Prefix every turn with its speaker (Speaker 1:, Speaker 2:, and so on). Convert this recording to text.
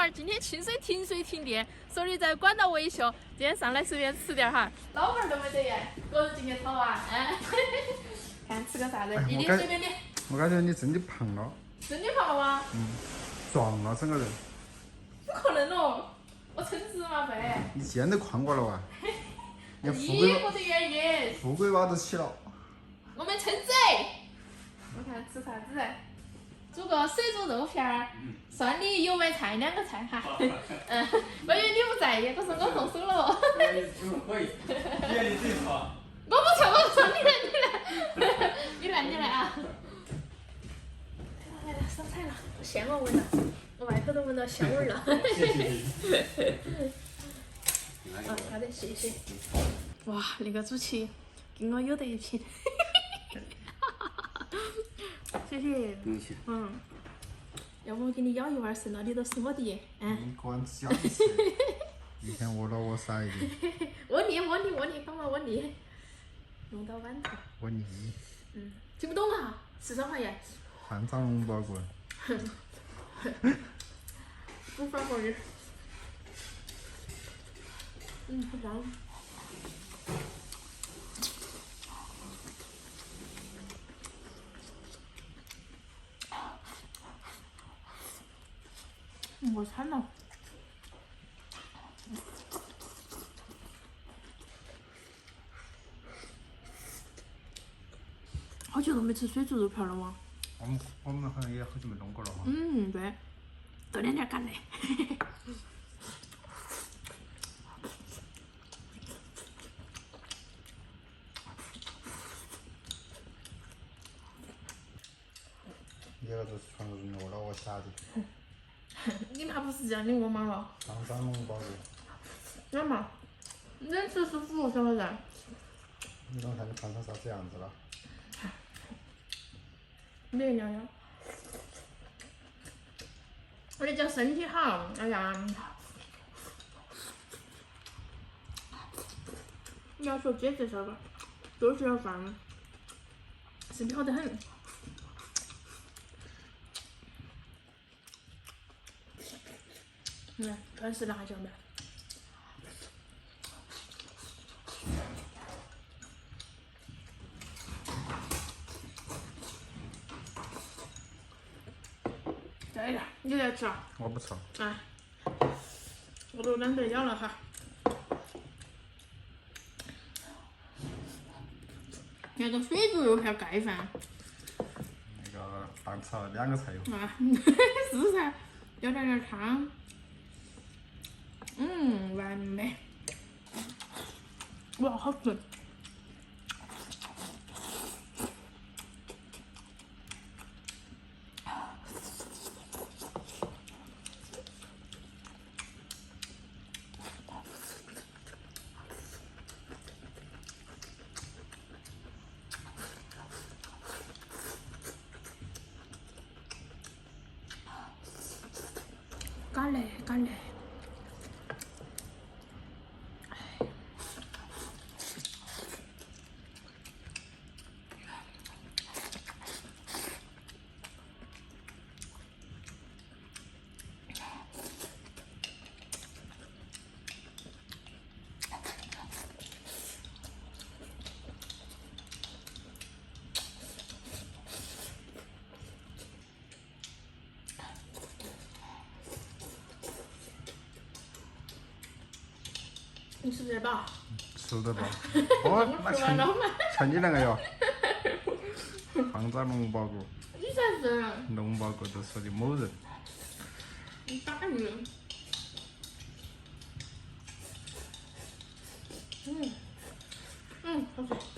Speaker 1: 儿今天清水停水停电，所以在管道维修。今天上来随便吃点哈，老板都没得耶，个人进去炒啊，看吃个啥子，一点随便点。
Speaker 2: 我感觉你真的胖了。
Speaker 1: 真的胖了吗？
Speaker 2: 壮了整个人。
Speaker 1: 不可能哦，我称脂嘛会。
Speaker 2: 你既然都宽过了哇，你
Speaker 1: 衣服的原因。
Speaker 2: 富贵娃都起了。
Speaker 1: 我们称脂。我看吃啥子？煮个水煮肉片儿，蒜泥油麦菜2个菜哈。我以为你不在意，可是我动手了。
Speaker 3: 可以，你看你自己说。
Speaker 1: 我不吃，我说你来，你来啊！来了，上菜了，鲜我闻了，我外头都闻到香味了。好的，谢谢。哇，那个主持跟我有得一拼。谢谢。要不我给你舀一碗剩了，你都是我的。
Speaker 2: 你个人自己吃。一天饿了我撒一点。
Speaker 1: 问你，干嘛问你？弄到碗头。
Speaker 2: 我腻。
Speaker 1: 听不懂啊？4川话耶。
Speaker 2: 汉长龙包棍。
Speaker 1: 不发过语。好香。我惨了。好久都没吃水煮肉片了吗？
Speaker 2: 我们好像也好久没弄过了哈。
Speaker 1: 对，多点点干嘞。
Speaker 2: 你那个都是传说中的饿了我瞎子。
Speaker 1: 你妈不是这样，你饿嘛了？
Speaker 2: 汉长龙包棍。
Speaker 1: 干嘛？你吃是腐，晓不晓得？
Speaker 2: 你刚看你胖成啥子样子了？
Speaker 1: 你聊聊。我得叫身体好，哎呀。你要说姐这事儿吧，多吃点饭，身体好得很。全是辣椒面。再一点，你来吃啊？
Speaker 2: 我不吃。
Speaker 1: 我都懒得咬了哈。那个水煮肉片盖饭。
Speaker 2: 那个饭吃了2个菜哟。
Speaker 1: 是噻，舀点汤。完美。哇，好吃。干嘞，干嘞。你吃不得饱？
Speaker 2: 吃得饱。
Speaker 1: 那吃完了嘛。
Speaker 2: 瞧你那个哟。胖子龙包骨。
Speaker 1: 你才是。
Speaker 2: 龙包骨都说的某人。
Speaker 1: 你打人。好吃。